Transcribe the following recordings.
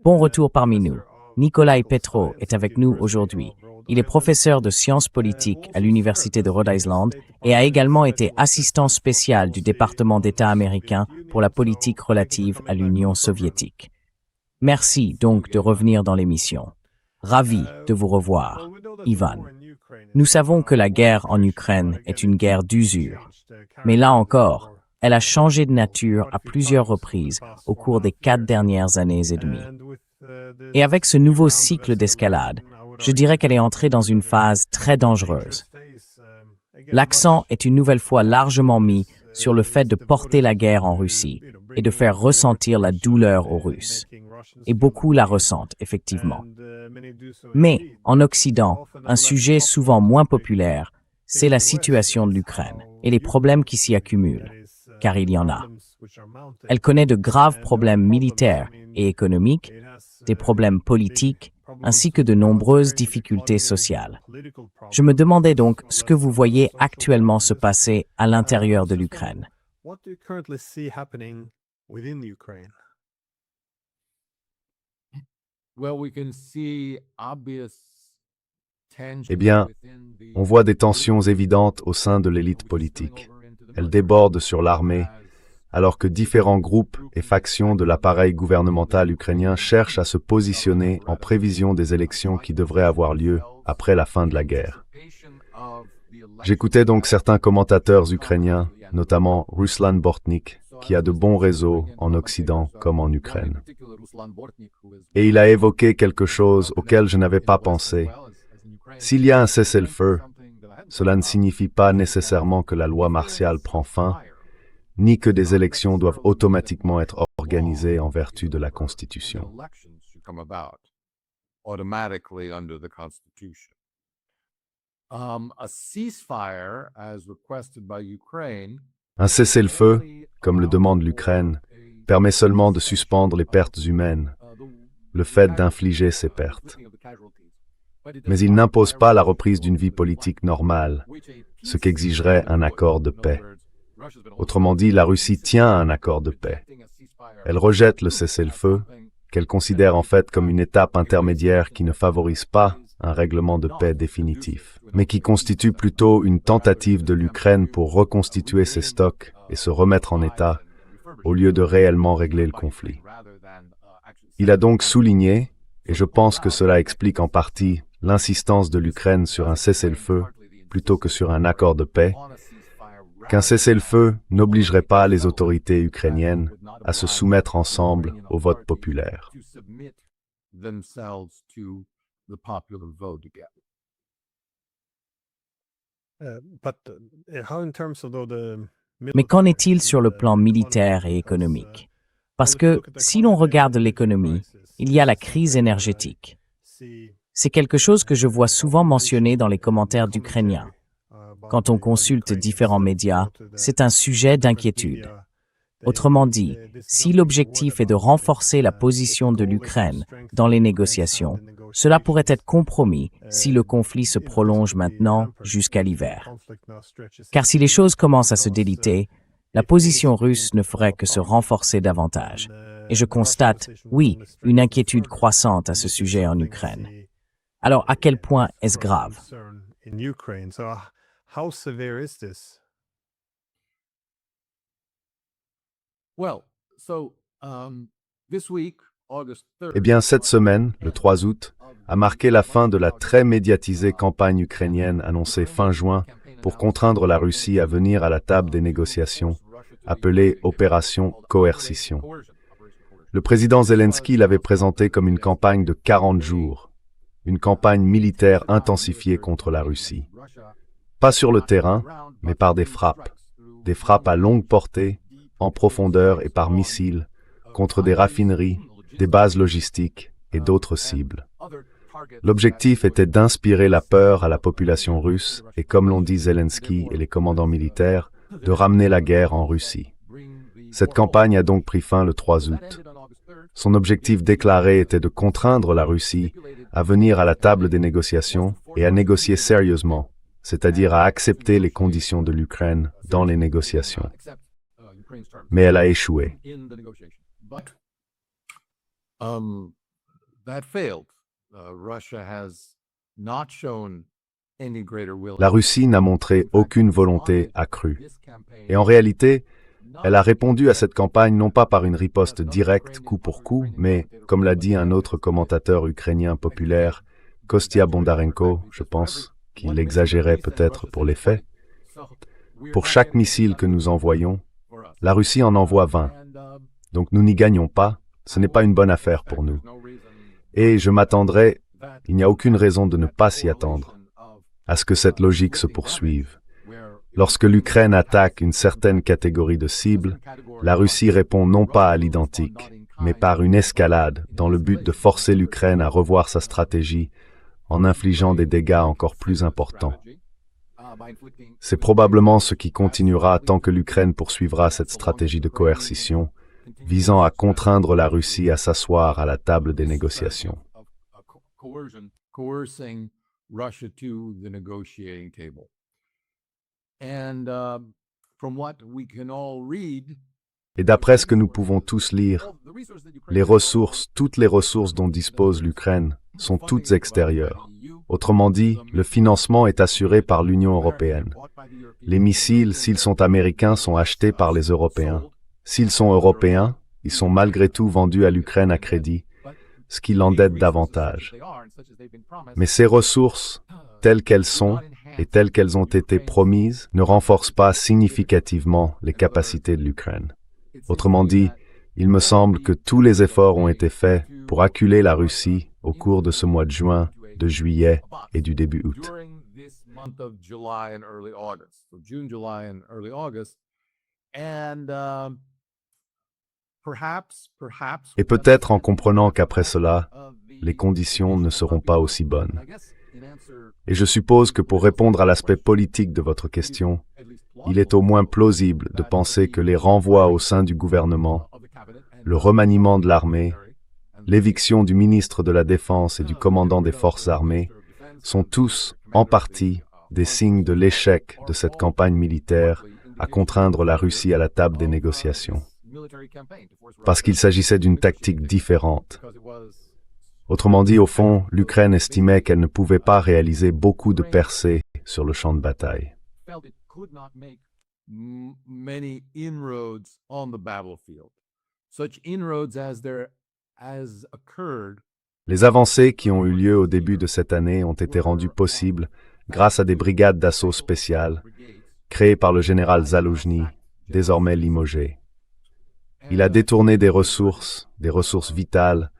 Bon retour parmi nous. Nikolai Petro est avec nous aujourd'hui. Il est professeur de sciences politiques à l'Université de Rhode Island et a également été assistant spécial du département d'État américain pour la politique relative à l'Union soviétique. Merci donc de revenir dans l'émission. Ravi de vous revoir, Ivan. Nous savons que la guerre en Ukraine est une guerre d'usure. Mais là encore, elle a changé de nature à plusieurs reprises au cours des 4 dernières années et demie. Et avec ce nouveau cycle d'escalade, je dirais qu'elle est entrée dans une phase très dangereuse. L'accent est une nouvelle fois largement mis sur le fait de porter la guerre en Russie et de faire ressentir la douleur aux Russes. Et beaucoup la ressentent, effectivement. Mais, en Occident, un sujet souvent moins populaire, c'est la situation de l'Ukraine et les problèmes qui s'y accumulent, car il y en a. Elle connaît de graves problèmes militaires et économiques, des problèmes politiques, ainsi que de nombreuses difficultés sociales. Je me demandais donc ce que vous voyez actuellement se passer à l'intérieur de l'Ukraine. Eh bien, on voit des tensions évidentes au sein de l'élite politique. Elles débordent sur l'armée, alors que différents groupes et factions de l'appareil gouvernemental ukrainien cherchent à se positionner en prévision des élections qui devraient avoir lieu après la fin de la guerre. J'écoutais donc certains commentateurs ukrainiens, notamment Ruslan Bortnik, qui a de bons réseaux en Occident comme en Ukraine. Et il a évoqué quelque chose auquel je n'avais pas pensé. S'il y a un cessez-le-feu, cela ne signifie pas nécessairement que la loi martiale prend fin, ni que des élections doivent automatiquement être organisées en vertu de la Constitution. Un cessez-le-feu, comme le demande l'Ukraine, permet seulement de suspendre les pertes humaines, le fait d'infliger ces pertes. Mais il n'impose pas la reprise d'une vie politique normale, ce qu'exigerait un accord de paix. Autrement dit, la Russie tient à un accord de paix. Elle rejette le cessez-le-feu, qu'elle considère en fait comme une étape intermédiaire qui ne favorise pas un règlement de paix définitif, mais qui constitue plutôt une tentative de l'Ukraine pour reconstituer ses stocks et se remettre en état, au lieu de réellement régler le conflit. Il a donc souligné, et je pense que cela explique en partie l'insistance de l'Ukraine sur un cessez-le-feu plutôt que sur un accord de paix, qu'un cessez-le-feu n'obligerait pas les autorités ukrainiennes à se soumettre ensemble au vote populaire. Mais qu'en est-il sur le plan militaire et économique? Parce que, si l'on regarde l'économie, il y a la crise énergétique. C'est quelque chose que je vois souvent mentionné dans les commentaires d'Ukrainiens. Quand on consulte différents médias, c'est un sujet d'inquiétude. Autrement dit, si l'objectif est de renforcer la position de l'Ukraine dans les négociations, cela pourrait être compromis si le conflit se prolonge maintenant jusqu'à l'hiver. Car si les choses commencent à se déliter, la position russe ne ferait que se renforcer davantage. Et je constate, oui, une inquiétude croissante à ce sujet en Ukraine. Alors, à quel point est-ce grave? Eh bien, cette semaine, le 3 août, a marqué la fin de la très médiatisée campagne ukrainienne annoncée fin juin pour contraindre la Russie à venir à la table des négociations, appelée Opération Coercition. Le président Zelensky l'avait présentée comme une campagne de 40 jours, une campagne militaire intensifiée contre la Russie. Pas sur le terrain, mais par des frappes à longue portée, en profondeur et par missiles, contre des raffineries, des bases logistiques et d'autres cibles. L'objectif était d'inspirer la peur à la population russe et, comme l'ont dit Zelensky et les commandants militaires, de ramener la guerre en Russie. Cette campagne a donc pris fin le 3 août. Son objectif déclaré était de contraindre la Russie à venir à la table des négociations et à négocier sérieusement, c'est-à-dire à accepter les conditions de l'Ukraine dans les négociations. mais elle a échoué. La Russie n'a montré aucune volonté accrue. Et en réalité, elle a répondu à cette campagne non pas par une riposte directe, coup pour coup, mais, comme l'a dit un autre commentateur ukrainien populaire, Kostya Bondarenko, je pense, qu'il exagérait peut-être pour les faits. Pour chaque missile que nous envoyons, la Russie en envoie 20. Donc nous n'y gagnons pas, ce n'est pas une bonne affaire pour nous. Et je m'attendrais, il n'y a aucune raison de ne pas s'y attendre, à ce que cette logique se poursuive. Lorsque l'Ukraine attaque une certaine catégorie de cibles, la Russie répond non pas à l'identique, mais par une escalade dans le but de forcer l'Ukraine à revoir sa stratégie en infligeant des dégâts encore plus importants. C'est probablement ce qui continuera tant que l'Ukraine poursuivra cette stratégie de coercition, visant à contraindre la Russie à s'asseoir à la table des négociations. Et d'après ce que nous pouvons tous lire, les ressources, toutes les ressources dont dispose l'Ukraine, sont toutes extérieures. Autrement dit, le financement est assuré par l'Union européenne. Les missiles, s'ils sont américains, sont achetés par les Européens. S'ils sont européens, ils sont malgré tout vendus à l'Ukraine à crédit, ce qui l'endette davantage. Mais ces ressources, telles qu'elles sont et telles qu'elles ont été promises, ne renforcent pas significativement les capacités de l'Ukraine. Autrement dit, il me semble que tous les efforts ont été faits pour acculer la Russie au cours de ce mois de juin, de juillet et du début août. Et peut-être en comprenant qu'après cela, les conditions ne seront pas aussi bonnes. Et je suppose que pour répondre à l'aspect politique de votre question, il est au moins plausible de penser que les renvois au sein du gouvernement, le remaniement de l'armée, l'éviction du ministre de la Défense et du commandant des forces armées sont tous, en partie, des signes de l'échec de cette campagne militaire à contraindre la Russie à la table des négociations. Parce qu'il s'agissait d'une tactique différente. Autrement dit, au fond, l'Ukraine estimait qu'elle ne pouvait pas réaliser beaucoup de percées sur le champ de bataille. Les avancées qui ont eu lieu au début de cette année ont été rendues possibles grâce à des brigades d'assaut spéciales créées par le général Zaloujny, désormais limogé. Il a détourné des ressources vitales,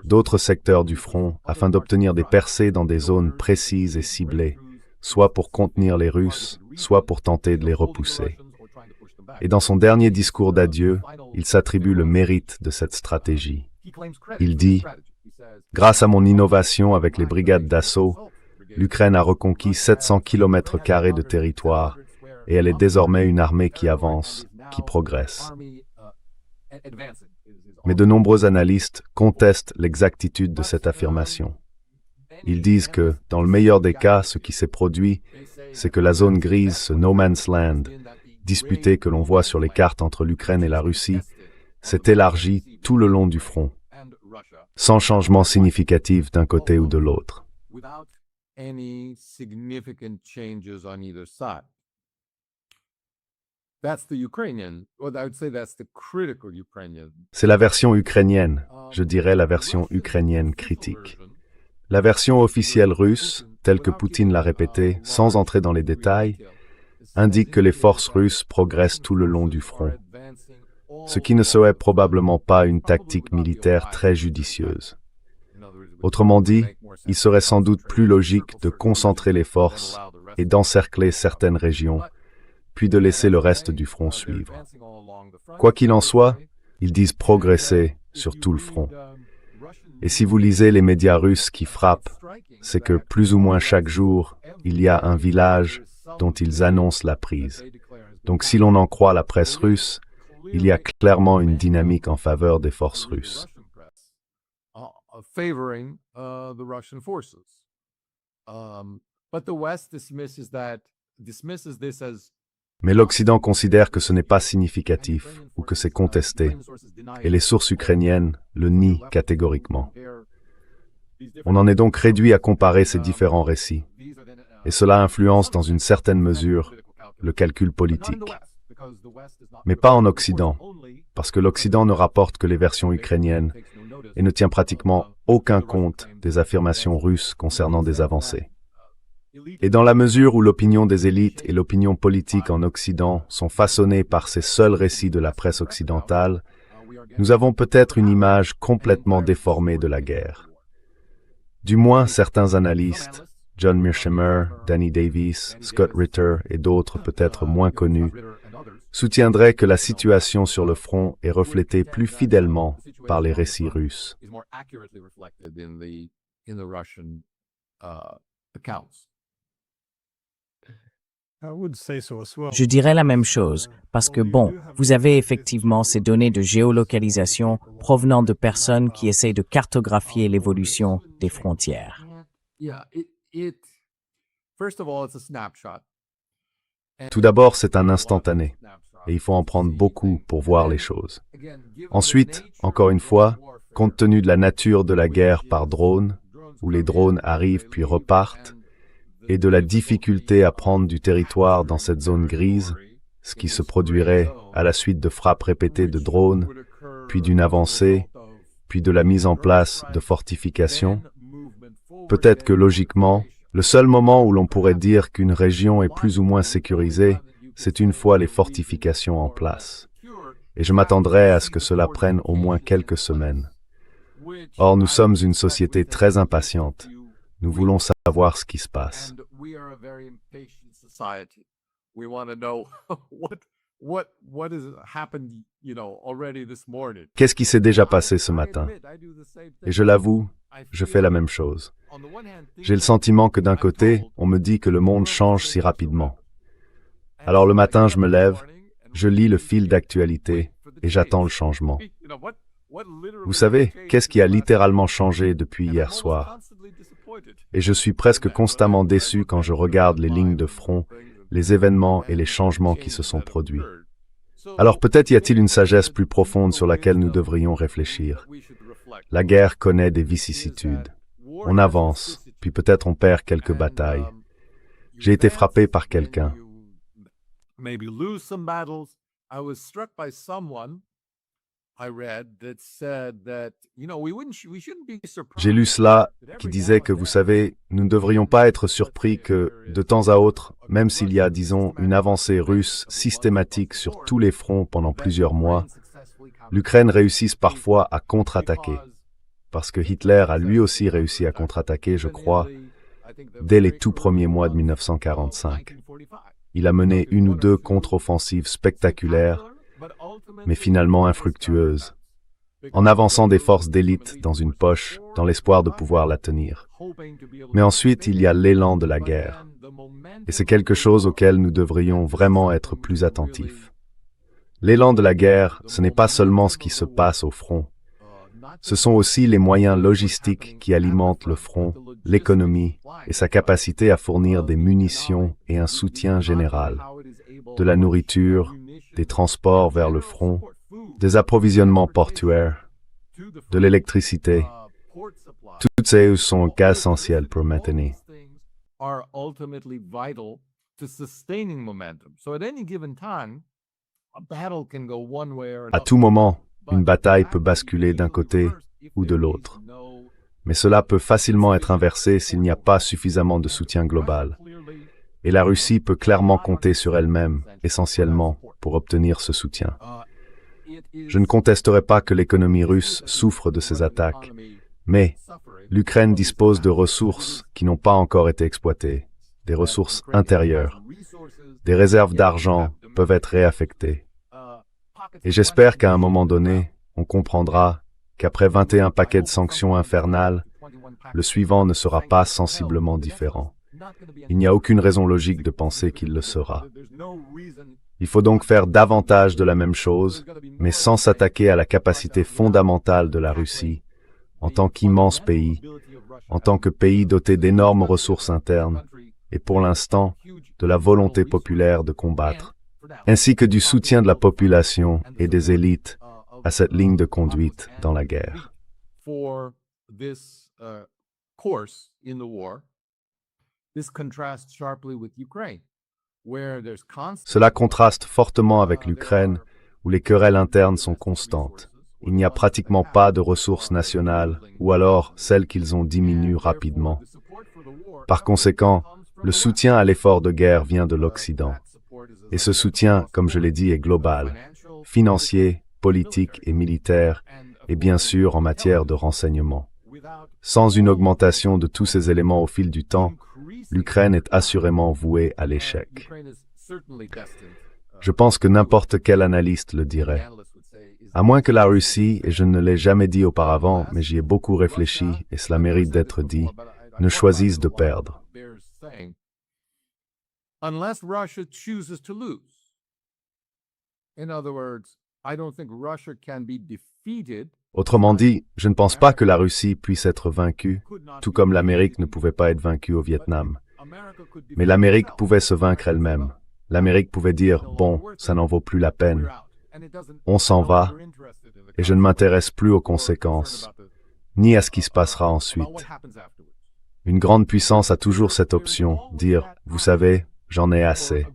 d'autres secteurs du front afin d'obtenir des percées dans des zones précises et ciblées, soit pour contenir les Russes, soit pour tenter de les repousser. Et dans son dernier discours d'adieu, il s'attribue le mérite de cette stratégie. Il dit « Grâce à mon innovation avec les brigades d'assaut, l'Ukraine a reconquis 700 km² de territoire et elle est désormais une armée qui avance, qui progresse. » Mais de nombreux analystes contestent l'exactitude de cette affirmation. Ils disent que, dans le meilleur des cas, ce qui s'est produit, c'est que la zone grise, ce no man's land, disputée que l'on voit sur les cartes entre l'Ukraine et la Russie, s'est élargie tout le long du front, sans changement significatif d'un côté ou de l'autre. C'est la version ukrainienne, je dirais la version ukrainienne critique. La version officielle russe, telle que Poutine l'a répétée, sans entrer dans les détails, indique que les forces russes progressent tout le long du front, ce qui ne serait probablement pas une tactique militaire très judicieuse. Autrement dit, il serait sans doute plus logique de concentrer les forces et d'encercler certaines régions, puis de laisser le reste du front suivre. Quoi qu'il en soit, ils disent progresser sur tout le front. Et si vous lisez les médias russes qui frappent, c'est que plus ou moins chaque jour, il y a un village dont ils annoncent la prise. Donc si l'on en croit la presse russe, il y a clairement une dynamique en faveur des forces russes. Mais l'Occident considère que ce n'est pas significatif ou que c'est contesté, et les sources ukrainiennes le nient catégoriquement. On en est donc réduit à comparer ces différents récits, et cela influence dans une certaine mesure le calcul politique. Mais pas en Occident, parce que l'Occident ne rapporte que les versions ukrainiennes et ne tient pratiquement aucun compte des affirmations russes concernant des avancées. Et dans la mesure où l'opinion des élites et l'opinion politique en Occident sont façonnées par ces seuls récits de la presse occidentale, nous avons peut-être une image complètement déformée de la guerre. Du moins, certains analystes, John Mearsheimer, Danny Davis, Scott Ritter et d'autres peut-être moins connus, soutiendraient que la situation sur le front est reflétée plus fidèlement par les récits russes. Je dirais la même chose, parce que vous avez effectivement ces données de géolocalisation provenant de personnes qui essayent de cartographier l'évolution des frontières. Tout d'abord, c'est un instantané, et il faut en prendre beaucoup pour voir les choses. Ensuite, encore une fois, compte tenu de la nature de la guerre par drone, où les drones arrivent puis repartent, et de la difficulté à prendre du territoire dans cette zone grise, ce qui se produirait à la suite de frappes répétées de drones, puis d'une avancée, puis de la mise en place de fortifications, peut-être que logiquement, le seul moment où l'on pourrait dire qu'une région est plus ou moins sécurisée, c'est une fois les fortifications en place. Et je m'attendrais à ce que cela prenne au moins quelques semaines. Or, nous sommes une société très impatiente. Nous voulons savoir ce qui se passe. Qu'est-ce qui s'est déjà passé ce matin? Et je l'avoue, je fais la même chose. J'ai le sentiment que d'un côté, on me dit que le monde change si rapidement. Alors le matin, je me lève, je lis le fil d'actualité et j'attends le changement. Vous savez, qu'est-ce qui a littéralement changé depuis hier soir? Et je suis presque constamment déçu quand je regarde les lignes de front, les événements et les changements qui se sont produits. Alors peut-être y a-t-il une sagesse plus profonde sur laquelle nous devrions réfléchir. La guerre connaît des vicissitudes. On avance, puis peut-être on perd quelques batailles. J'ai été frappé par quelqu'un. J'ai lu cela qui disait que, vous savez, nous ne devrions pas être surpris que, de temps à autre, même s'il y a, disons, une avancée russe systématique sur tous les fronts pendant plusieurs mois, l'Ukraine réussisse parfois à contre-attaquer. Parce que Hitler a lui aussi réussi à contre-attaquer, je crois, dès les tout premiers mois de 1945. Il a mené une ou deux contre-offensives spectaculaires, mais finalement infructueuses, en avançant des forces d'élite dans une poche, dans l'espoir de pouvoir la tenir. Mais ensuite, il y a l'élan de la guerre, et c'est quelque chose auquel nous devrions vraiment être plus attentifs. L'élan de la guerre, ce n'est pas seulement ce qui se passe au front, ce sont aussi les moyens logistiques qui alimentent le front, l'économie et sa capacité à fournir des munitions et un soutien général, de la nourriture, des transports vers le front, des approvisionnements portuaires, de l'électricité. Toutes ces sont essentielles pour maintenir. À tout moment, une bataille peut basculer d'un côté ou de l'autre. Mais cela peut facilement être inversé s'il n'y a pas suffisamment de soutien global. Et la Russie peut clairement compter sur elle-même, essentiellement, pour obtenir ce soutien. Je ne contesterai pas que l'économie russe souffre de ces attaques, mais l'Ukraine dispose de ressources qui n'ont pas encore été exploitées, des ressources intérieures. Des réserves d'argent peuvent être réaffectées. Et j'espère qu'à un moment donné, on comprendra qu'après 21 paquets de sanctions infernales, le suivant ne sera pas sensiblement différent. Il n'y a aucune raison logique de penser qu'il le sera. Il faut donc faire davantage de la même chose, mais sans s'attaquer à la capacité fondamentale de la Russie, en tant qu'immense pays, en tant que pays doté d'énormes ressources internes, et pour l'instant, de la volonté populaire de combattre ainsi que du soutien de la population et des élites à cette ligne de conduite dans la guerre. Cela contraste fortement avec l'Ukraine, où les querelles internes sont constantes. Il n'y a pratiquement pas de ressources nationales, ou alors celles qu'ils ont diminuent rapidement. Par conséquent, le soutien à l'effort de guerre vient de l'Occident. Et ce soutien, comme je l'ai dit, est global, financier, politique et militaire, et bien sûr en matière de renseignement. Sans une augmentation de tous ces éléments au fil du temps, l'Ukraine est assurément vouée à l'échec. Je pense que n'importe quel analyste le dirait. À moins que la Russie, et je ne l'ai jamais dit auparavant, mais j'y ai beaucoup réfléchi, et cela mérite d'être dit, ne choisisse de perdre. Unless Russia chooses to lose. In other words, I don't think Russia can be defeated. Autrement dit, je ne pense pas que la Russie puisse être vaincue, tout comme l'Amérique ne pouvait pas être vaincue au Vietnam. Mais l'Amérique pouvait se vaincre elle-même. L'Amérique pouvait dire, bon, ça n'en vaut plus la peine. On s'en va, et je ne m'intéresse plus aux conséquences, ni à ce qui se passera ensuite. Une grande puissance a toujours cette option, dire, vous savez, j'en ai assez.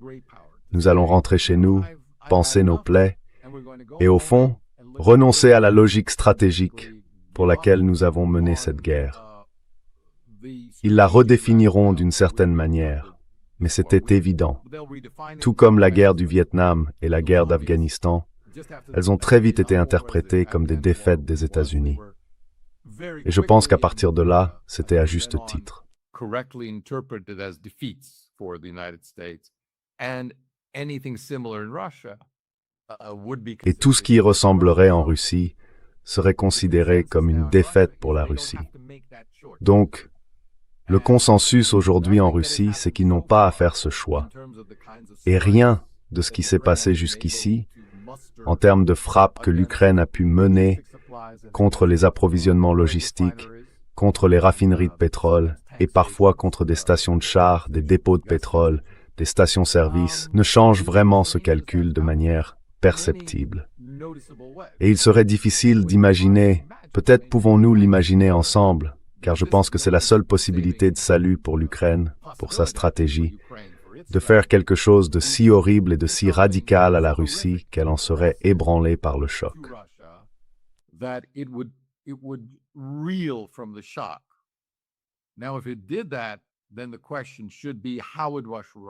Nous allons rentrer chez nous, panser nos plaies, et au fond, renoncer à la logique stratégique pour laquelle nous avons mené cette guerre. Ils la redéfiniront d'une certaine manière, mais c'était évident. Tout comme la guerre du Vietnam et la guerre d'Afghanistan, elles ont très vite été interprétées comme des défaites des États-Unis. Et je pense qu'à partir de là, c'était à juste titre. Et tout ce qui y ressemblerait en Russie serait considéré comme une défaite pour la Russie. Donc, le consensus aujourd'hui en Russie, c'est qu'ils n'ont pas à faire ce choix. Et rien de ce qui s'est passé jusqu'ici, en termes de frappes que l'Ukraine a pu mener contre les approvisionnements logistiques, contre les raffineries de pétrole et parfois contre des stations de chars, des dépôts de pétrole, des stations-service, ne change vraiment ce calcul de manière perceptible. Et il serait difficile d'imaginer, peut-être pouvons-nous l'imaginer ensemble, car je pense que c'est la seule possibilité de salut pour l'Ukraine, pour sa stratégie, de faire quelque chose de si horrible et de si radical à la Russie qu'elle en serait ébranlée par le choc.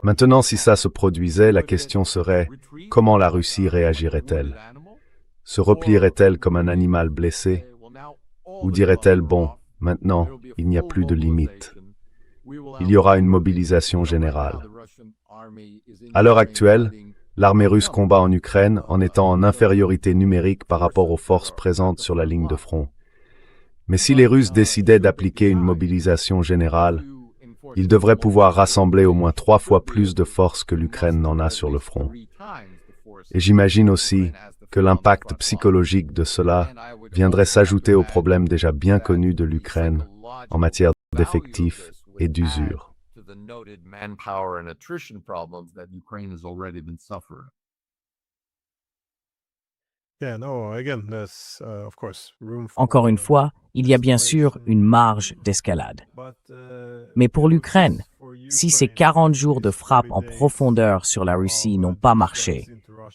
Maintenant, si ça se produisait, la question serait comment la Russie réagirait-elle? Se replierait-elle comme un animal blessé? Ou dirait-elle, bon, maintenant, il n'y a plus de limite. Il y aura une mobilisation générale. À l'heure actuelle, l'armée russe combat en Ukraine en étant en infériorité numérique par rapport aux forces présentes sur la ligne de front. Mais si les Russes décidaient d'appliquer une mobilisation générale, ils devraient pouvoir rassembler au moins 3 fois plus de forces que l'Ukraine n'en a sur le front. Et j'imagine aussi que l'impact psychologique de cela viendrait s'ajouter aux problèmes déjà bien connus de l'Ukraine en matière d'effectifs et d'usure. Encore une fois, il y a bien sûr une marge d'escalade. Mais pour l'Ukraine, si ces 40 jours de frappe en profondeur sur la Russie n'ont pas marché,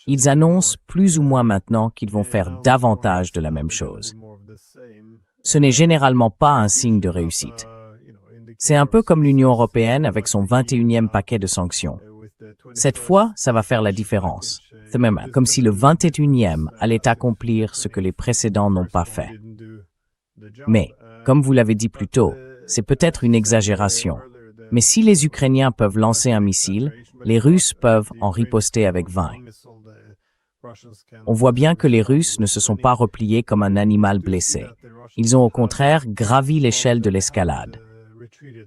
ils annoncent plus ou moins maintenant qu'ils vont faire davantage de la même chose. Ce n'est généralement pas un signe de réussite. C'est un peu comme l'Union européenne avec son 21e paquet de sanctions. Cette fois, ça va faire la différence. C'est même comme si le 21e allait accomplir ce que les précédents n'ont pas fait. Mais, comme vous l'avez dit plus tôt, c'est peut-être une exagération. Mais si les Ukrainiens peuvent lancer un missile, les Russes peuvent en riposter avec 20. On voit bien que les Russes ne se sont pas repliés comme un animal blessé. Ils ont au contraire gravi l'échelle de l'escalade.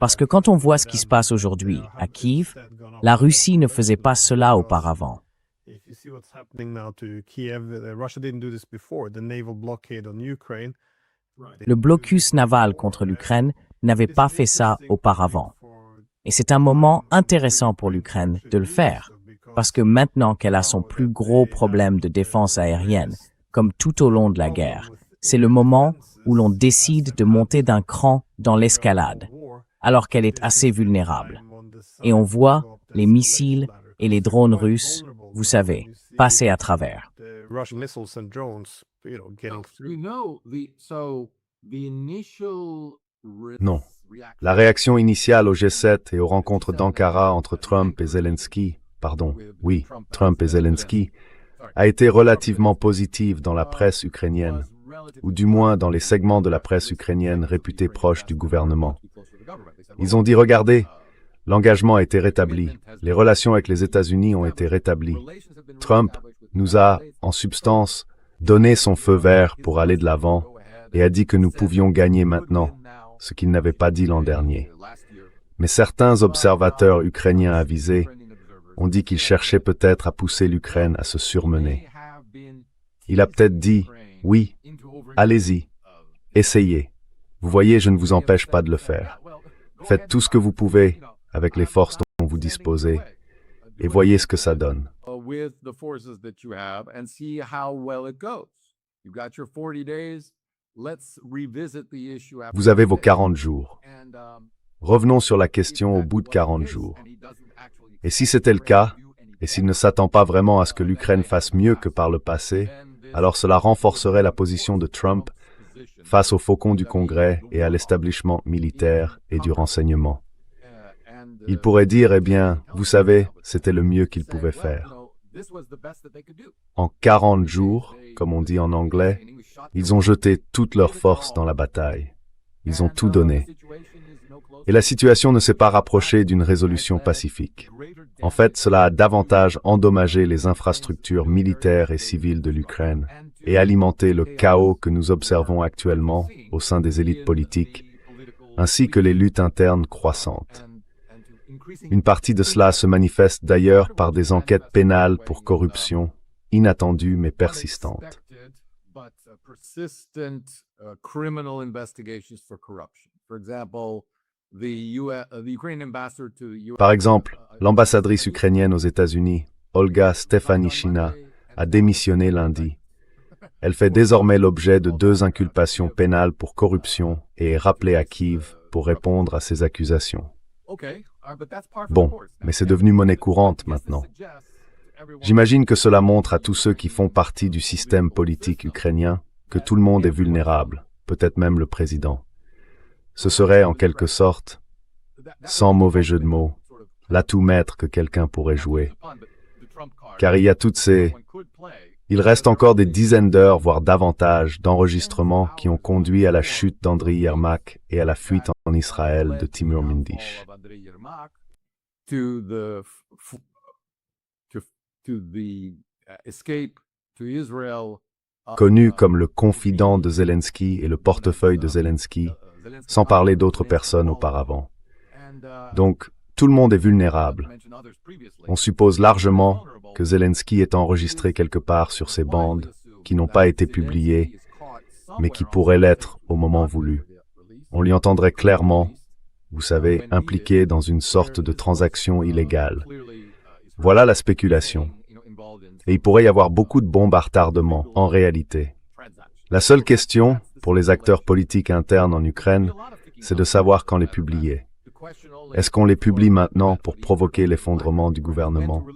Parce que quand on voit ce qui se passe aujourd'hui à Kiev, la Russie ne faisait pas cela auparavant. Le blocus naval contre l'Ukraine n'avait pas fait ça auparavant. Et c'est un moment intéressant pour l'Ukraine de le faire, parce que maintenant qu'elle a son plus gros problème de défense aérienne, comme tout au long de la guerre, c'est le moment où l'on décide de monter d'un cran dans l'escalade, alors qu'elle est assez vulnérable. Et on voit les missiles et les drones russes, vous savez, passer à travers. Non. La réaction initiale au G7 et aux rencontres d'Ankara entre Trump et Zelensky, a été relativement positive dans la presse ukrainienne, ou du moins dans les segments de la presse ukrainienne réputés proches du gouvernement. Ils ont dit, regardez, l'engagement a été rétabli, les relations avec les États-Unis ont été rétablies. Trump nous a, en substance, donné son feu vert pour aller de l'avant et a dit que nous pouvions gagner maintenant, ce qu'il n'avait pas dit l'an dernier. Mais certains observateurs ukrainiens avisés ont dit qu'il cherchait peut-être à pousser l'Ukraine à se surmener. Il a peut-être dit, oui, allez-y, essayez. Vous voyez, je ne vous empêche pas de le faire. Faites tout ce que vous pouvez avec les forces dont vous disposez et voyez ce que ça donne. Vous avez vos 40 jours. Revenons sur la question au bout de 40 jours. Et si c'était le cas, et s'il ne s'attend pas vraiment à ce que l'Ukraine fasse mieux que par le passé, alors cela renforcerait la position de Trump face aux faucons du Congrès et à l'établissement militaire et du renseignement. Il pourrait dire, eh bien, vous savez, c'était le mieux qu'il pouvait faire. En 40 jours, comme on dit en anglais, ils ont jeté toutes leurs forces dans la bataille. Ils ont tout donné. Et la situation ne s'est pas rapprochée d'une résolution pacifique. En fait, cela a davantage endommagé les infrastructures militaires et civiles de l'Ukraine et alimenté le chaos que nous observons actuellement au sein des élites politiques, ainsi que les luttes internes croissantes. Une partie de cela se manifeste d'ailleurs par des enquêtes pénales pour corruption, inattendues mais persistantes. Par exemple, l'ambassadrice ukrainienne aux États-Unis, Olga Stefanishina, a démissionné lundi. Elle fait désormais l'objet de 2 inculpations pénales pour corruption et est rappelée à Kiev pour répondre à ces accusations. Bon, mais c'est devenu monnaie courante maintenant. J'imagine que cela montre à tous ceux qui font partie du système politique ukrainien que tout le monde est vulnérable, peut-être même le président. Ce serait, en quelque sorte, sans mauvais jeu de mots, l'atout maître que quelqu'un pourrait jouer. Car il y a toutes ces... Il reste encore des dizaines d'heures, voire davantage, d'enregistrements qui ont conduit à la chute d'Andriy Yermak et à la fuite en Israël de Timur Mindish. Connu comme le confident de Zelensky et le portefeuille de Zelensky, sans parler d'autres personnes auparavant. Donc, tout le monde est vulnérable. On suppose largement que Zelensky est enregistré quelque part sur ces bandes qui n'ont pas été publiées, mais qui pourraient l'être au moment voulu. On lui entendrait clairement, vous savez, impliqué dans une sorte de transaction illégale. Voilà la spéculation. Et il pourrait y avoir beaucoup de bombes à retardement, en réalité. La seule question, pour les acteurs politiques internes en Ukraine, c'est de savoir quand les publier. Est-ce qu'on les publie maintenant pour provoquer l'effondrement du gouvernement?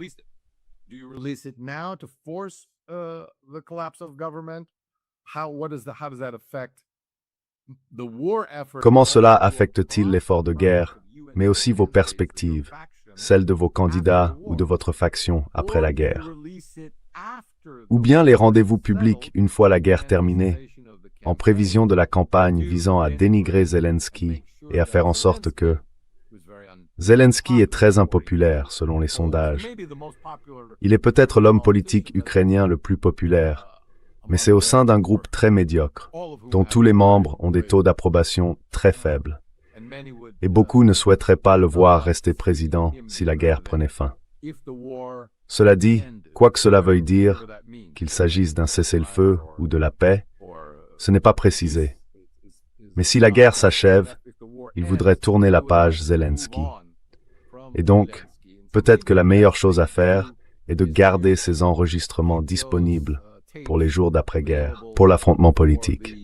Comment cela affecte-t-il l'effort de guerre, mais aussi vos perspectives, celles de vos candidats ou de votre faction après la guerre? Ou bien les rendez-vous publics une fois la guerre terminée, en prévision de la campagne visant à dénigrer Zelensky et à faire en sorte que... Zelensky est très impopulaire selon les sondages. Il est peut-être l'homme politique ukrainien le plus populaire, mais c'est au sein d'un groupe très médiocre, dont tous les membres ont des taux d'approbation très faibles. Et beaucoup ne souhaiteraient pas le voir rester président si la guerre prenait fin. Cela dit, quoi que cela veuille dire, qu'il s'agisse d'un cessez-le-feu ou de la paix, ce n'est pas précisé. Mais si la guerre s'achève, il voudrait tourner la page Zelensky. Et donc, peut-être que la meilleure chose à faire, est de garder ces enregistrements disponibles pour les jours d'après-guerre, pour l'affrontement politique.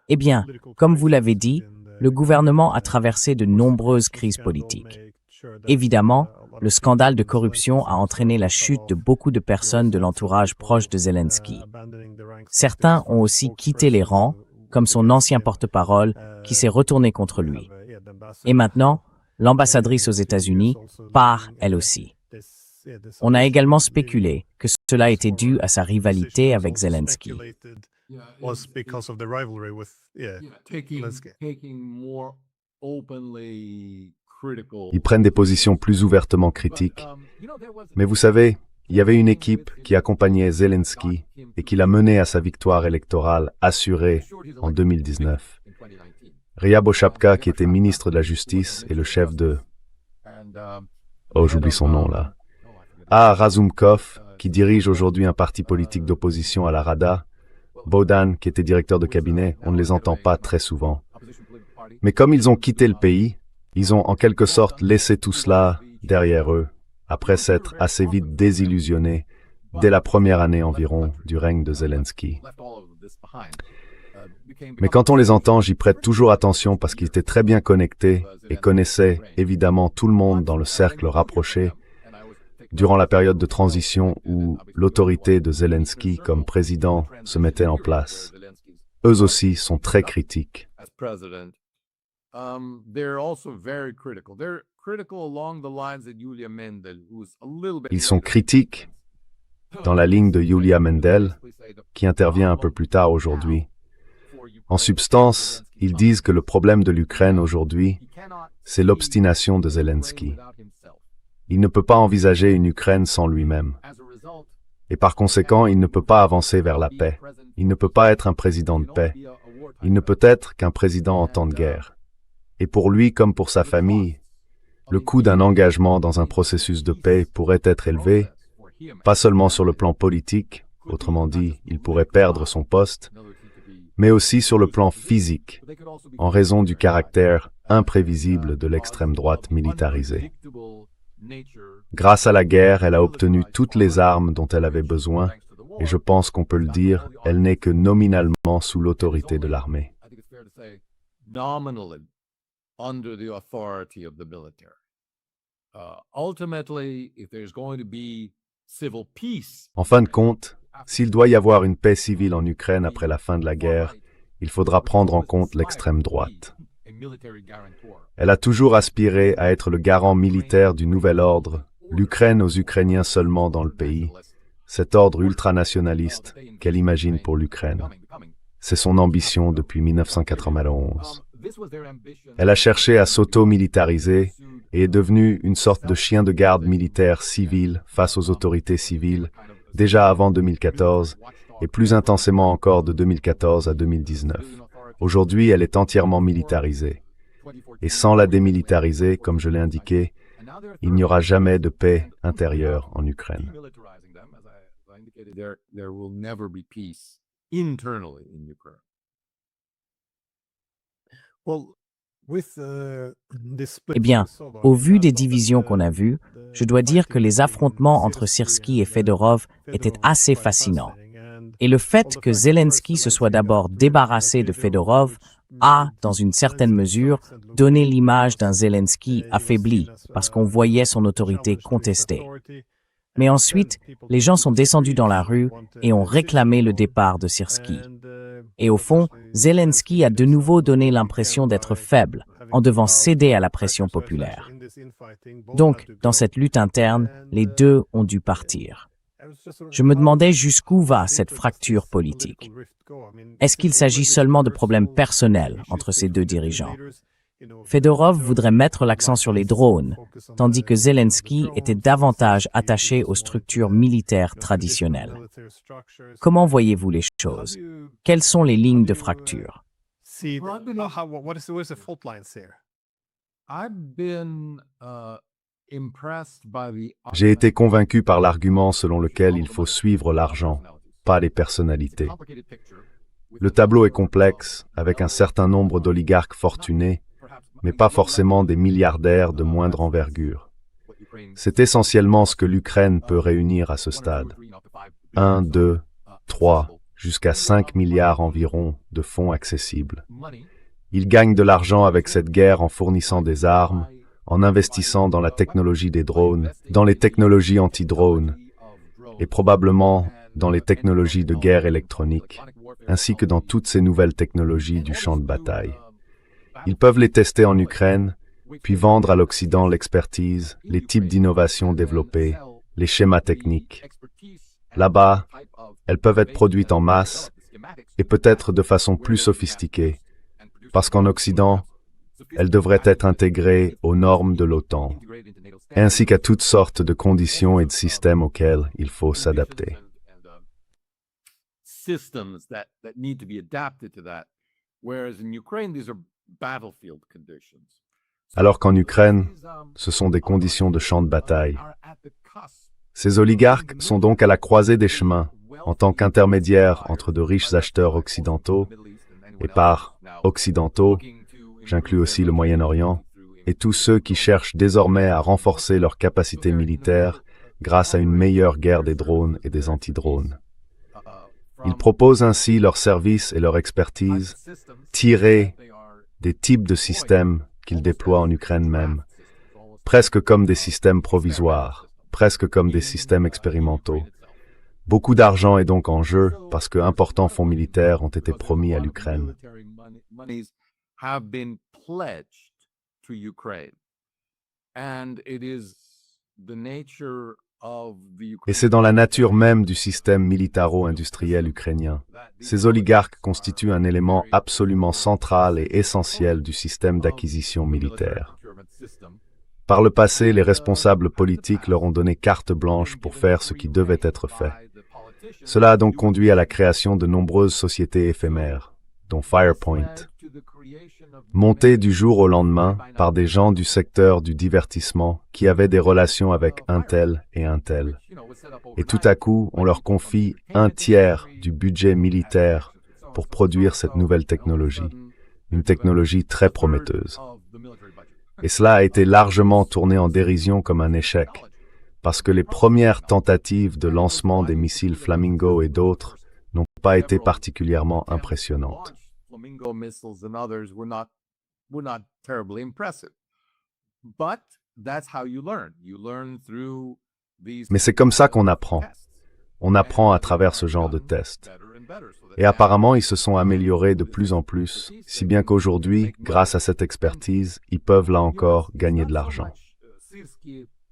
Eh bien, comme vous l'avez dit, le gouvernement a traversé de nombreuses crises politiques. Évidemment, le scandale de corruption a entraîné la chute de beaucoup de personnes de l'entourage proche de Zelensky. Certains ont aussi quitté les rangs, comme son ancien porte-parole, qui s'est retourné contre lui. Et maintenant, l'ambassadrice aux États-Unis part, elle aussi. On a également spéculé que cela était dû à sa rivalité avec Zelensky. Ils prennent des positions plus ouvertement critiques. Mais vous savez, il y avait une équipe qui accompagnait Zelensky et qui l'a mené à sa victoire électorale assurée en 2019. Ryaboshabka, qui était ministre de la Justice et le chef de... Oh, j'oublie son nom là. Razumkov, qui dirige aujourd'hui un parti politique d'opposition à la Rada. Bohdan, qui était directeur de cabinet, on ne les entend pas très souvent. Mais comme ils ont quitté le pays, ils ont en quelque sorte laissé tout cela derrière eux, après s'être assez vite désillusionnés dès la première année environ du règne de Zelensky. Mais quand on les entend, j'y prête toujours attention parce qu'ils étaient très bien connectés et connaissaient évidemment tout le monde dans le cercle rapproché durant la période de transition où l'autorité de Zelensky comme président se mettait en place. Eux aussi sont très critiques. Ils sont critiques dans la ligne de Yulia Mendel, qui intervient un peu plus tard aujourd'hui. En substance, ils disent que le problème de l'Ukraine aujourd'hui, c'est l'obstination de Zelensky. Il ne peut pas envisager une Ukraine sans lui-même. Et par conséquent, il ne peut pas avancer vers la paix. Il ne peut pas être un président de paix. Il ne peut être qu'un président en temps de guerre. Et pour lui comme pour sa famille, le coût d'un engagement dans un processus de paix pourrait être élevé, pas seulement sur le plan politique, autrement dit, il pourrait perdre son poste, mais aussi sur le plan physique, en raison du caractère imprévisible de l'extrême droite militarisée. Grâce à la guerre, elle a obtenu toutes les armes dont elle avait besoin, et je pense qu'on peut le dire, elle n'est que nominalement sous l'autorité de l'armée. En fin de compte, s'il doit y avoir une paix civile en Ukraine après la fin de la guerre, il faudra prendre en compte l'extrême droite. Elle a toujours aspiré à être le garant militaire du nouvel ordre, l'Ukraine aux Ukrainiens seulement dans le pays, cet ordre ultranationaliste qu'elle imagine pour l'Ukraine. C'est son ambition depuis 1991. Elle a cherché à s'auto-militariser et est devenue une sorte de chien de garde militaire civil face aux autorités civiles, déjà avant 2014, et plus intensément encore de 2014 à 2019. Aujourd'hui, elle est entièrement militarisée. Et sans la démilitariser, comme je l'ai indiqué, il n'y aura jamais de paix intérieure en Ukraine. Eh bien, au vu des divisions qu'on a vues, je dois dire que les affrontements entre Syrski et Fedorov étaient assez fascinants. Et le fait que Zelensky se soit d'abord débarrassé de Fedorov a, dans une certaine mesure, donné l'image d'un Zelensky affaibli, parce qu'on voyait son autorité contestée. Mais ensuite, les gens sont descendus dans la rue et ont réclamé le départ de Syrski. Et au fond, Zelensky a de nouveau donné l'impression d'être faible, en devant céder à la pression populaire. Donc, dans cette lutte interne, les deux ont dû partir. Je me demandais jusqu'où va cette fracture politique. Est-ce qu'il s'agit seulement de problèmes personnels entre ces deux dirigeants? Fedorov voudrait mettre l'accent sur les drones, tandis que Zelensky était davantage attaché aux structures militaires traditionnelles. Comment voyez-vous les choses? Quelles sont les lignes de fracture? J'ai été convaincu par l'argument selon lequel il faut suivre l'argent, pas les personnalités. Le tableau est complexe, avec un certain nombre d'oligarques fortunés, mais pas forcément des milliardaires de moindre envergure. C'est essentiellement ce que l'Ukraine peut réunir à ce stade. 1, 2, 3, jusqu'à 5 milliards environ de fonds accessibles. Ils gagnent de l'argent avec cette guerre en fournissant des armes, en investissant dans la technologie des drones, dans les technologies anti-drones, et probablement dans les technologies de guerre électronique, ainsi que dans toutes ces nouvelles technologies du champ de bataille. Ils peuvent les tester en Ukraine, puis vendre à l'Occident l'expertise, les types d'innovations développées, les schémas techniques. Là-bas, elles peuvent être produites en masse et peut-être de façon plus sophistiquée, parce qu'en Occident, elles devraient être intégrées aux normes de l'OTAN, ainsi qu'à toutes sortes de conditions et de systèmes auxquels il faut s'adapter. Alors qu'en Ukraine, ce sont des conditions de champ de bataille. Ces oligarques sont donc à la croisée des chemins, en tant qu'intermédiaires entre de riches acheteurs occidentaux, et par occidentaux, j'inclus aussi le Moyen-Orient, et tous ceux qui cherchent désormais à renforcer leurs capacités militaires grâce à une meilleure guerre des drones et des antidrones. Ils proposent ainsi leurs services et leur expertise tirés des types de systèmes qu'ils déploient en Ukraine même, presque comme des systèmes provisoires, presque comme des systèmes expérimentaux. Beaucoup d'argent est donc en jeu parce que importants fonds militaires ont été promis à l'Ukraine. Et c'est dans la nature même du système militaro-industriel ukrainien. Ces oligarques constituent un élément absolument central et essentiel du système d'acquisition militaire. Par le passé, les responsables politiques leur ont donné carte blanche pour faire ce qui devait être fait. Cela a donc conduit à la création de nombreuses sociétés éphémères, dont Firepoint, montées du jour au lendemain par des gens du secteur du divertissement qui avaient des relations avec un tel et un tel. Et tout à coup, on leur confie un tiers du budget militaire pour produire cette nouvelle technologie, une technologie très prometteuse. Et cela a été largement tourné en dérision comme un échec, parce que les premières tentatives de lancement des missiles Flamingo et d'autres n'ont pas été particulièrement impressionnantes. Mais c'est comme ça qu'on apprend. On apprend à travers ce genre de tests. Et apparemment, ils se sont améliorés de plus en plus, si bien qu'aujourd'hui, grâce à cette expertise, ils peuvent là encore gagner de l'argent.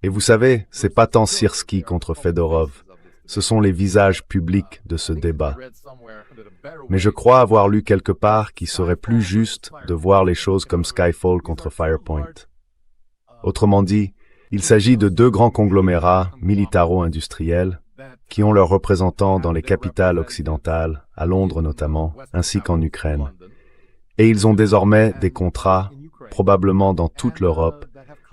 Et vous savez, c'est pas tant Syrski contre Fedorov, ce sont les visages publics de ce débat. Mais je crois avoir lu quelque part qu'il serait plus juste de voir les choses comme Skyfall contre Firepoint. Autrement dit, il s'agit de deux grands conglomérats militaro-industriels qui ont leurs représentants dans les capitales occidentales, à Londres notamment, ainsi qu'en Ukraine. Et ils ont désormais des contrats, probablement dans toute l'Europe,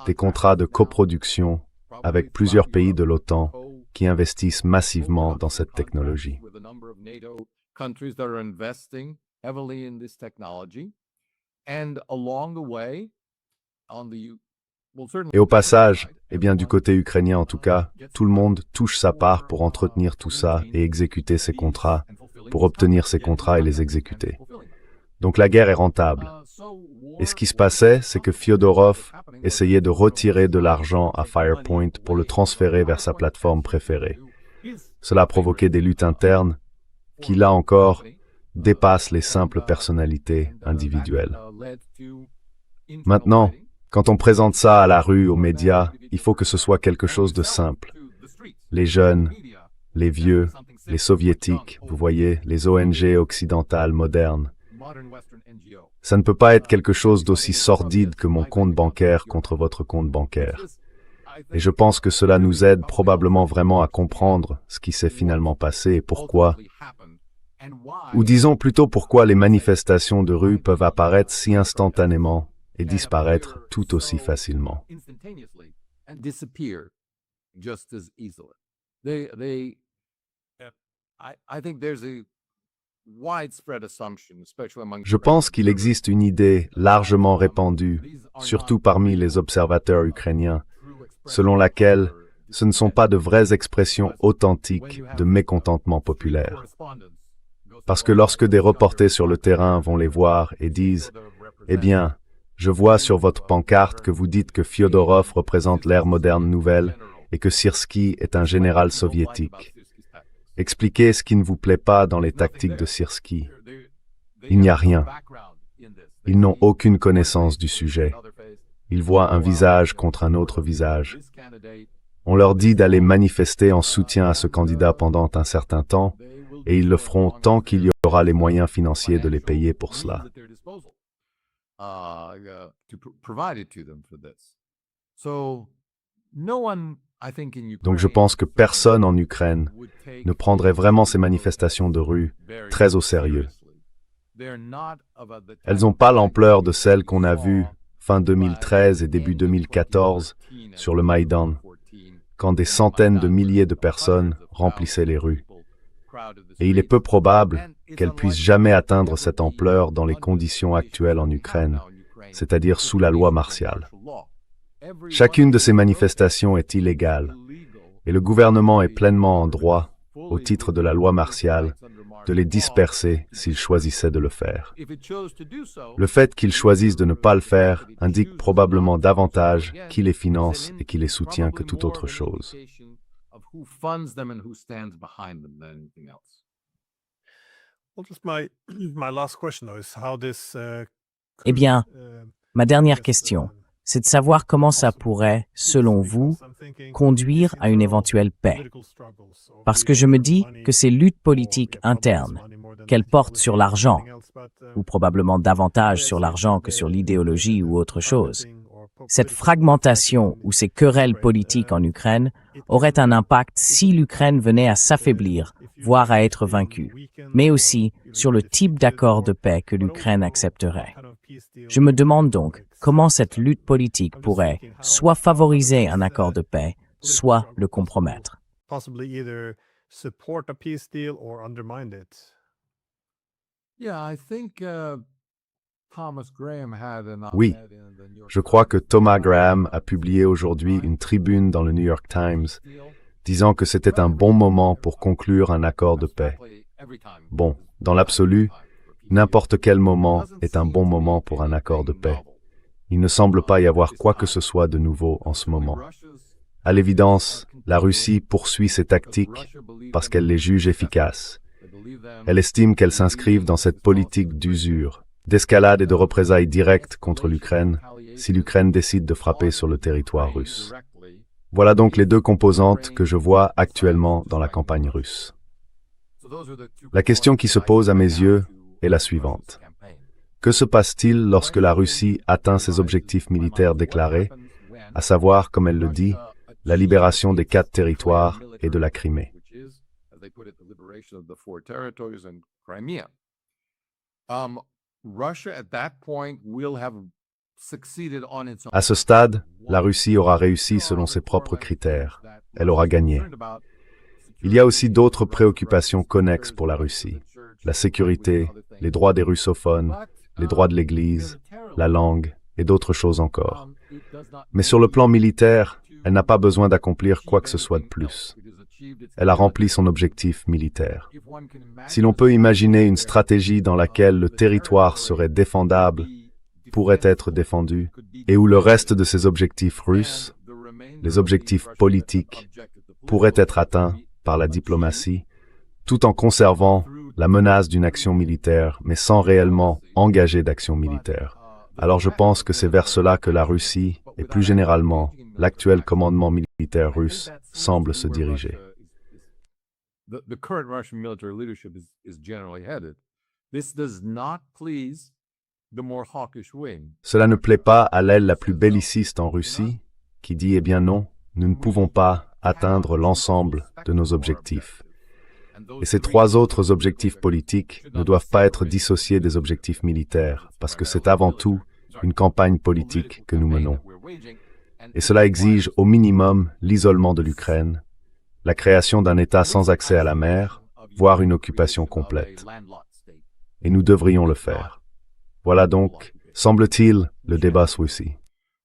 des contrats de coproduction avec plusieurs pays de l'OTAN qui investissent massivement dans cette technologie. Et au passage, eh bien du côté ukrainien en tout cas, tout le monde touche sa part pour entretenir tout ça et exécuter ces contrats, pour obtenir ces contrats et les exécuter. Donc la guerre est rentable. Et ce qui se passait, c'est que Fyodorov essayait de retirer de l'argent à Firepoint pour le transférer vers sa plateforme préférée. Cela a provoqué des luttes internes qui, là encore, dépassent les simples personnalités individuelles. Maintenant, quand on présente ça à la rue, aux médias, il faut que ce soit quelque chose de simple. Les jeunes, les vieux, les soviétiques, vous voyez, les ONG occidentales modernes. Ça ne peut pas être quelque chose d'aussi sordide que mon compte bancaire contre votre compte bancaire. Et je pense que cela nous aide probablement vraiment à comprendre ce qui s'est finalement passé et pourquoi. Ou disons plutôt pourquoi les manifestations de rue peuvent apparaître si instantanément et disparaître tout aussi facilement. Je pense qu'il existe une idée largement répandue, surtout parmi les observateurs ukrainiens, selon laquelle ce ne sont pas de vraies expressions authentiques de mécontentement populaire. Parce que lorsque des reporters sur le terrain vont les voir et disent « Eh bien, je vois sur votre pancarte que vous dites que Fyodorov représente l'ère moderne nouvelle et que Syrski est un général soviétique. Expliquez ce qui ne vous plaît pas dans les tactiques de Syrski. » Il n'y a rien. Ils n'ont aucune connaissance du sujet. Ils voient un visage contre un autre visage. On leur dit d'aller manifester en soutien à ce candidat pendant un certain temps, et ils le feront tant qu'il y aura les moyens financiers de les payer pour cela. Donc je pense que personne en Ukraine ne prendrait vraiment ces manifestations de rue très au sérieux. Elles n'ont pas l'ampleur de celles qu'on a vues fin 2013 et début 2014 sur le Maïdan, quand des centaines de milliers de personnes remplissaient les rues. Et il est peu probable qu'elles puissent jamais atteindre cette ampleur dans les conditions actuelles en Ukraine, c'est-à-dire sous la loi martiale. Chacune de ces manifestations est illégale, et le gouvernement est pleinement en droit, au titre de la loi martiale, de les disperser s'il choisissait de le faire. Le fait qu'ils choisissent de ne pas le faire indique probablement davantage qui les finance et qui les soutient que toute autre chose. Eh bien, ma dernière question, c'est de savoir comment ça pourrait, selon vous, conduire à une éventuelle paix. Parce que je me dis que ces luttes politiques internes, qu'elles portent sur l'argent, ou probablement davantage sur l'argent que sur l'idéologie ou autre chose, cette fragmentation ou ces querelles politiques en Ukraine auraient un impact si l'Ukraine venait à s'affaiblir, voire à être vaincue, mais aussi sur le type d'accord de paix que l'Ukraine accepterait. Je me demande donc comment cette lutte politique pourrait soit favoriser un accord de paix, soit le compromettre. Oui, je crois que Thomas Graham a publié aujourd'hui une tribune dans le New York Times disant que c'était un bon moment pour conclure un accord de paix. Bon, dans l'absolu, n'importe quel moment est un bon moment pour un accord de paix. Il ne semble pas y avoir quoi que ce soit de nouveau en ce moment. À l'évidence, la Russie poursuit ses tactiques parce qu'elle les juge efficaces. Elle estime qu'elles s'inscrivent dans cette politique d'usure, d'escalade et de représailles directes contre l'Ukraine si l'Ukraine décide de frapper sur le territoire russe. Voilà donc les deux composantes que je vois actuellement dans la campagne russe. La question qui se pose à mes yeux est la suivante. Que se passe-t-il lorsque la Russie atteint ses objectifs militaires déclarés, à savoir, comme elle le dit, la libération des 4 territoires et de la Crimée? À ce stade, la Russie aura réussi selon ses propres critères. Elle aura gagné. Il y a aussi d'autres préoccupations connexes pour la Russie. La sécurité, les droits des russophones, les droits de l'Église, la langue et d'autres choses encore. Mais sur le plan militaire, elle n'a pas besoin d'accomplir quoi que ce soit de plus. Elle a rempli son objectif militaire. Si l'on peut imaginer une stratégie dans laquelle le territoire serait défendable, pourrait être défendu, et où le reste de ses objectifs russes, les objectifs politiques, pourraient être atteints par la diplomatie, tout en conservant la menace d'une action militaire, mais sans réellement engager d'action militaire. Alors je pense que c'est vers cela que la Russie, et plus généralement l'actuel commandement militaire russe, semble se diriger. Cela ne plaît pas à l'aile la plus belliciste en Russie, qui dit « Eh bien non, nous ne pouvons pas atteindre l'ensemble de nos objectifs ». Et ces 3 autres objectifs politiques ne doivent pas être dissociés des objectifs militaires, parce que c'est avant tout une campagne politique que nous menons. Et cela exige au minimum l'isolement de l'Ukraine, la création d'un État sans accès à la mer, voire une occupation complète. et nous devrions le faire. Voilà donc, semble-t-il, le débat soit-ci.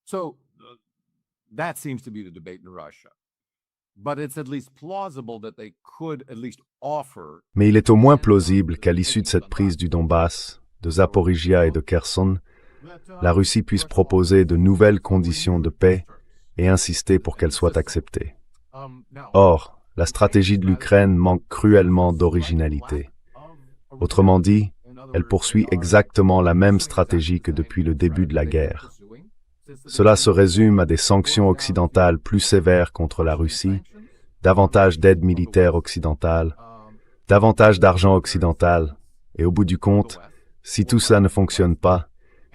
So that seems to be the debate in Russia. But it's at least plausible that they could at least offer. Mais il est au moins plausible qu'à l'issue de cette prise du Donbass, de Zaporizhia et de Kherson, la Russie puisse proposer de nouvelles conditions de paix et insister pour qu'elles soient acceptées. Or, la stratégie de l'Ukraine manque cruellement d'originalité. Autrement dit, elle poursuit exactement la même stratégie que depuis le début de la guerre. Cela se résume à des sanctions occidentales plus sévères contre la Russie, davantage d'aide militaire occidentale, davantage d'argent occidental, et au bout du compte, si tout cela ne fonctionne pas,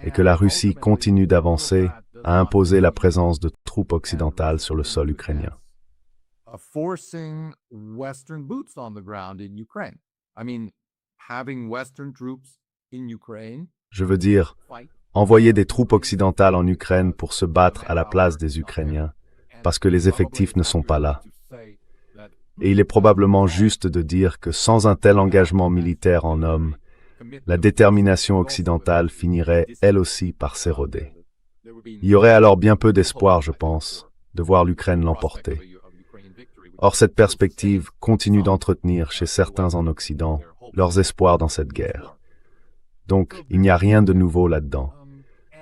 et que la Russie continue d'avancer, à imposer la présence de troupes occidentales sur le sol ukrainien. Forcing Western boots on the ground in Ukraine. I mean, having Western troops in Ukraine. Je veux dire, envoyer des troupes occidentales en Ukraine pour se battre à la place des Ukrainiens, parce que les effectifs ne sont pas là. Et il est probablement juste de dire que sans un tel engagement militaire en hommes, la détermination occidentale finirait elle aussi par s'éroder. Il y aurait alors bien peu d'espoir, je pense, de voir l'Ukraine l'emporter. Or, cette perspective continue d'entretenir chez certains en Occident leurs espoirs dans cette guerre. Donc, il n'y a rien de nouveau là-dedans.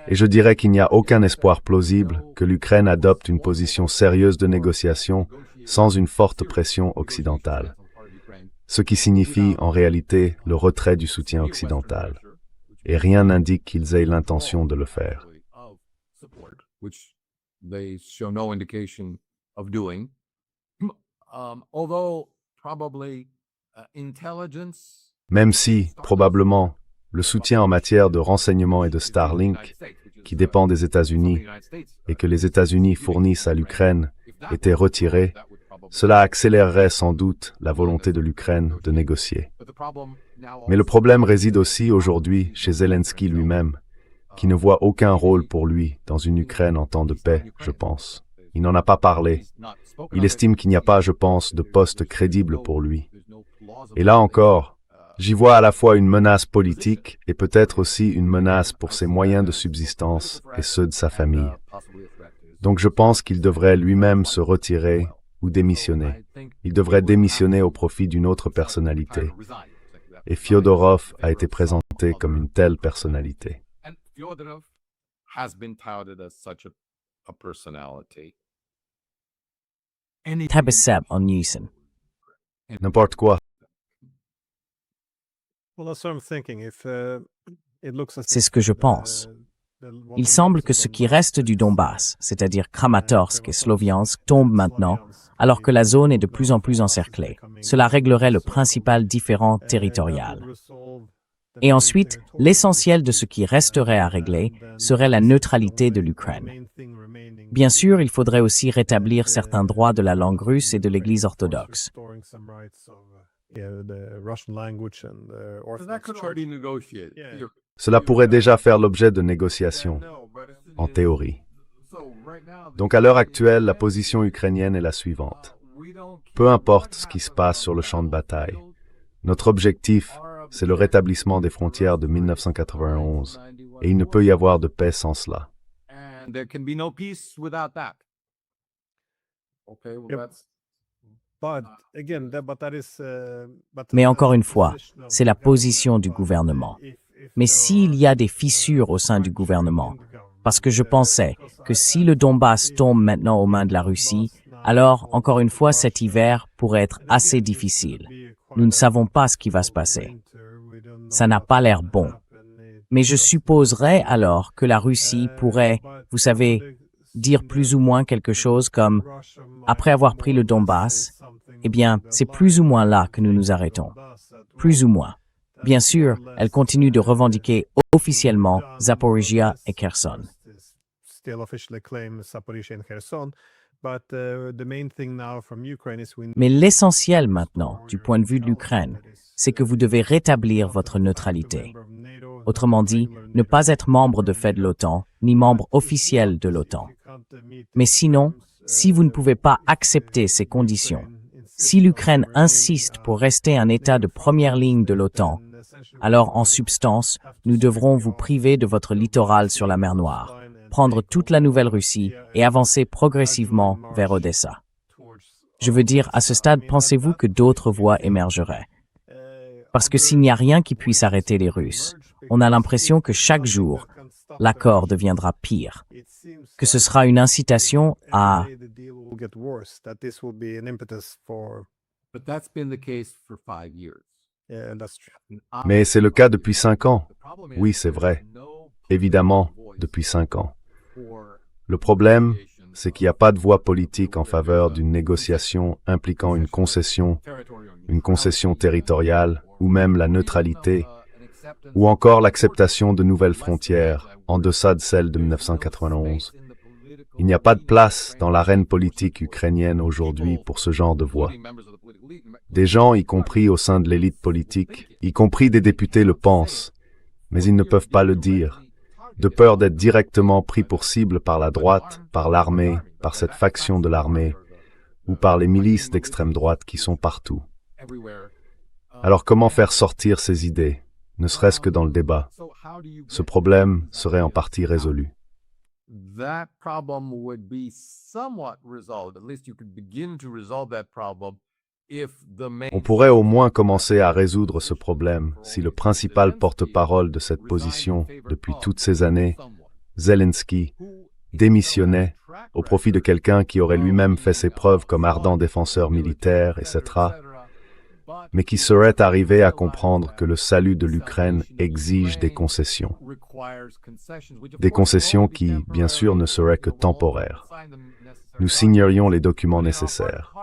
Et je dirais qu'il n'y a aucun espoir plausible que l'Ukraine adopte une position sérieuse de négociation sans une forte pression occidentale, ce qui signifie en réalité le retrait du soutien occidental. Et rien n'indique qu'ils aient l'intention de le faire. Même si, probablement, le soutien en matière de renseignement et de Starlink, qui dépend des États-Unis, et que les États-Unis fournissent à l'Ukraine, était retiré, cela accélérerait sans doute la volonté de l'Ukraine de négocier. Mais le problème réside aussi aujourd'hui chez Zelensky lui-même, qui ne voit aucun rôle pour lui dans une Ukraine en temps de paix, je pense. Il n'en a pas parlé. Il estime qu'il n'y a pas, je pense, de poste crédible pour lui. Et là encore, j'y vois à la fois une menace politique et peut-être aussi une menace pour ses moyens de subsistance et ceux de sa famille. Donc je pense qu'il devrait lui-même se retirer ou démissionner. Il devrait démissionner au profit d'une autre personnalité. Et Fyodorov a été présenté comme une telle personnalité. Tabasab en Newson. N'importe quoi. C'est ce que je pense. Il semble que ce qui reste du Donbass, c'est-à-dire Kramatorsk et Sloviansk, tombe maintenant, alors que la zone est de plus en plus encerclée. Cela réglerait le principal différend territorial. Et ensuite, l'essentiel de ce qui resterait à régler serait la neutralité de l'Ukraine. Bien sûr, il faudrait aussi rétablir certains droits de la langue russe et de l'Église orthodoxe. Cela pourrait déjà faire l'objet de négociations, en théorie. Donc à l'heure actuelle, la position ukrainienne est la suivante. Peu importe ce qui se passe sur le champ de bataille, notre objectif, c'est le rétablissement des frontières de 1991, et il ne peut y avoir de paix sans cela. Mais encore une fois, c'est la position du gouvernement. Mais s'il y a des fissures au sein du gouvernement, parce que je pensais que si le Donbass tombe maintenant aux mains de la Russie, alors, encore une fois, cet hiver pourrait être assez difficile. Nous ne savons pas ce qui va se passer. Ça n'a pas l'air bon. Mais je supposerais alors que la Russie pourrait, vous savez, dire plus ou moins quelque chose comme « Après avoir pris le Donbass, eh bien, c'est plus ou moins là que nous nous arrêtons. » Plus ou moins. Bien sûr, elle continue de revendiquer officiellement Zaporizhia et Kherson. Mais l'essentiel maintenant, du point de vue de l'Ukraine, c'est que vous devez rétablir votre neutralité. Autrement dit, ne pas être membre de fait de l'OTAN, ni membre officiel de l'OTAN. Mais sinon, si vous ne pouvez pas accepter ces conditions, si l'Ukraine insiste pour rester un État de première ligne de l'OTAN, Alors, en substance, nous devrons vous priver de votre littoral sur la mer Noire, prendre toute la Nouvelle-Russie et avancer progressivement vers Odessa. Je veux dire, à ce stade, pensez-vous que d'autres voies émergeraient? Parce que s'il n'y a rien qui puisse arrêter les Russes, on a l'impression que chaque jour, l'accord deviendra pire, que ce sera une incitation à... But that's been the case for 5 years. Mais c'est le cas depuis 5 ans. Oui, c'est vrai. Évidemment, depuis 5 ans. Le problème, c'est qu'il n'y a pas de voie politique en faveur d'une négociation impliquant une concession territoriale, ou même la neutralité, ou encore l'acceptation de nouvelles frontières en deçà de celles de 1991. Il n'y a pas de place dans l'arène politique ukrainienne aujourd'hui pour ce genre de voie. Des gens, y compris au sein de l'élite politique, y compris des députés le pensent, mais ils ne peuvent pas le dire, de peur d'être directement pris pour cible par la droite, par l'armée, par cette faction de l'armée, ou par les milices d'extrême droite qui sont partout. Alors comment faire sortir ces idées, ne serait-ce que dans le débat? Ce problème serait en partie résolu. That problem would be somewhat resolved. At least you could begin to resolve that problem if the main... On pourrait au moins commencer à résoudre ce problème si le principal porte-parole de cette position depuis toutes ces années, Zelensky, démissionnait au profit de quelqu'un qui aurait lui-même fait ses preuves comme ardent défenseur militaire, etc., mais qui serait arrivé à comprendre que le salut de l'Ukraine exige des concessions. Des concessions qui, bien sûr, ne seraient que temporaires. Nous signerions les documents nécessaires.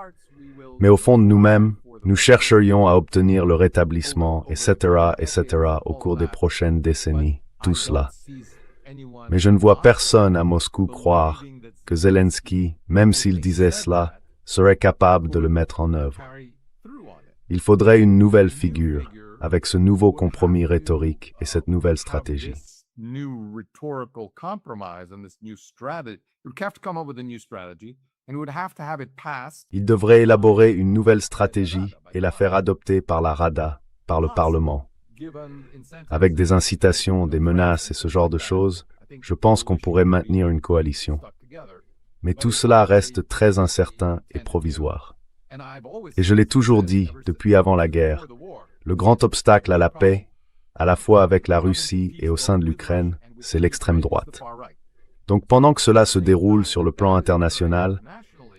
Mais au fond de nous-mêmes, nous chercherions à obtenir le rétablissement, etc., au cours des prochaines décennies, tout cela. Mais je ne vois personne à Moscou croire que Zelensky, même s'il disait cela, serait capable de le mettre en œuvre. Il faudrait une nouvelle figure, avec ce nouveau compromis rhétorique et cette nouvelle stratégie. Il devrait élaborer une nouvelle stratégie et la faire adopter par la Rada, par le Parlement. Avec des incitations, des menaces et ce genre de choses, je pense qu'on pourrait maintenir une coalition. Mais tout cela reste très incertain et provisoire. Et je l'ai toujours dit, depuis avant la guerre, le grand obstacle à la paix, à la fois avec la Russie et au sein de l'Ukraine, c'est l'extrême droite. Donc pendant que cela se déroule sur le plan international,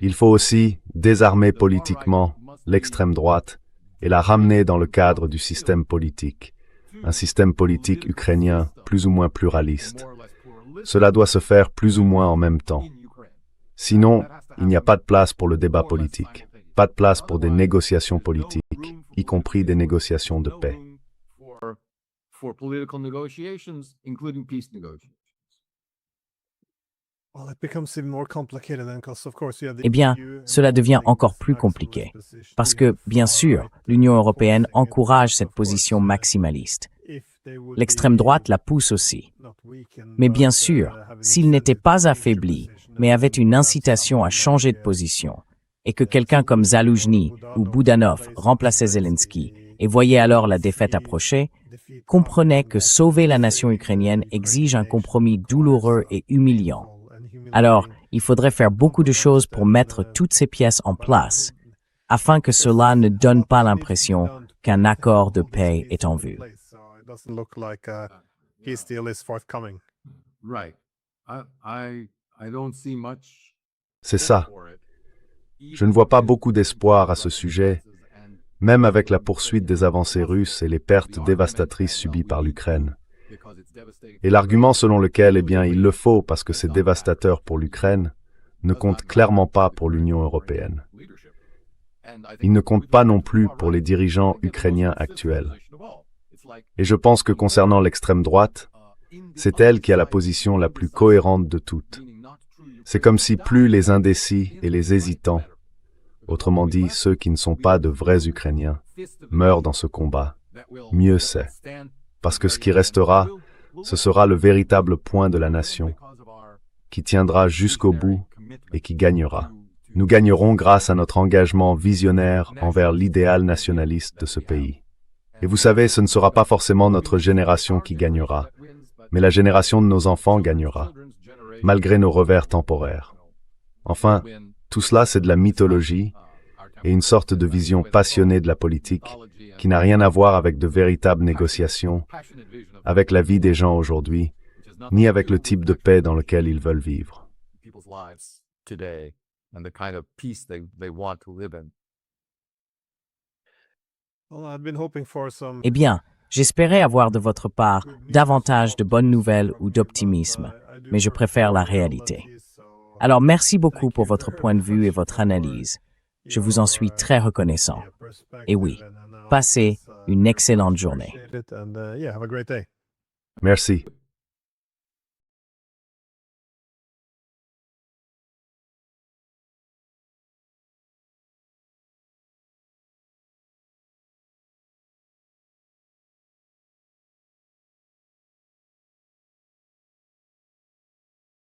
il faut aussi désarmer politiquement l'extrême droite et la ramener dans le cadre du système politique, un système politique ukrainien plus ou moins pluraliste. Cela doit se faire plus ou moins en même temps. Sinon, il n'y a pas de place pour le débat politique. Pas de place pour des négociations politiques, y compris des négociations de paix. Eh bien, cela devient encore plus compliqué, parce que, bien sûr, l'Union européenne encourage cette position maximaliste. L'extrême droite la pousse aussi. Mais bien sûr, s'il n'était pas affaibli, mais avait une incitation à changer de position, et que quelqu'un comme Zaloujny ou Boudanov remplaçait Zelensky et voyait alors la défaite approcher, comprenait que sauver la nation ukrainienne exige un compromis douloureux et humiliant. Alors, il faudrait faire beaucoup de choses pour mettre toutes ces pièces en place, afin que cela ne donne pas l'impression qu'un accord de paix est en vue. C'est ça. Je ne vois pas beaucoup d'espoir à ce sujet, même avec la poursuite des avancées russes et les pertes dévastatrices subies par l'Ukraine. Et l'argument selon lequel, eh bien, il le faut parce que c'est dévastateur pour l'Ukraine, ne compte clairement pas pour l'Union européenne. Il ne compte pas non plus pour les dirigeants ukrainiens actuels. Et je pense que concernant l'extrême droite, c'est elle qui a la position la plus cohérente de toutes. C'est comme si plus les indécis et les hésitants, autrement dit ceux qui ne sont pas de vrais Ukrainiens, meurent dans ce combat, mieux c'est. Parce que ce qui restera, ce sera le véritable point de la nation, qui tiendra jusqu'au bout et qui gagnera. Nous gagnerons grâce à notre engagement visionnaire envers l'idéal nationaliste de ce pays. Et vous savez, ce ne sera pas forcément notre génération qui gagnera, mais la génération de nos enfants gagnera, malgré nos revers temporaires. Enfin, tout cela, c'est de la mythologie et une sorte de vision passionnée de la politique qui n'a rien à voir avec de véritables négociations, avec la vie des gens aujourd'hui, ni avec le type de paix dans lequel ils veulent vivre. Eh bien, j'espérais avoir de votre part davantage de bonnes nouvelles ou d'optimisme, mais je préfère la réalité. Alors merci beaucoup pour votre point de vue et votre analyse. Je vous en suis très reconnaissant. Et oui, passez une excellente journée. Merci.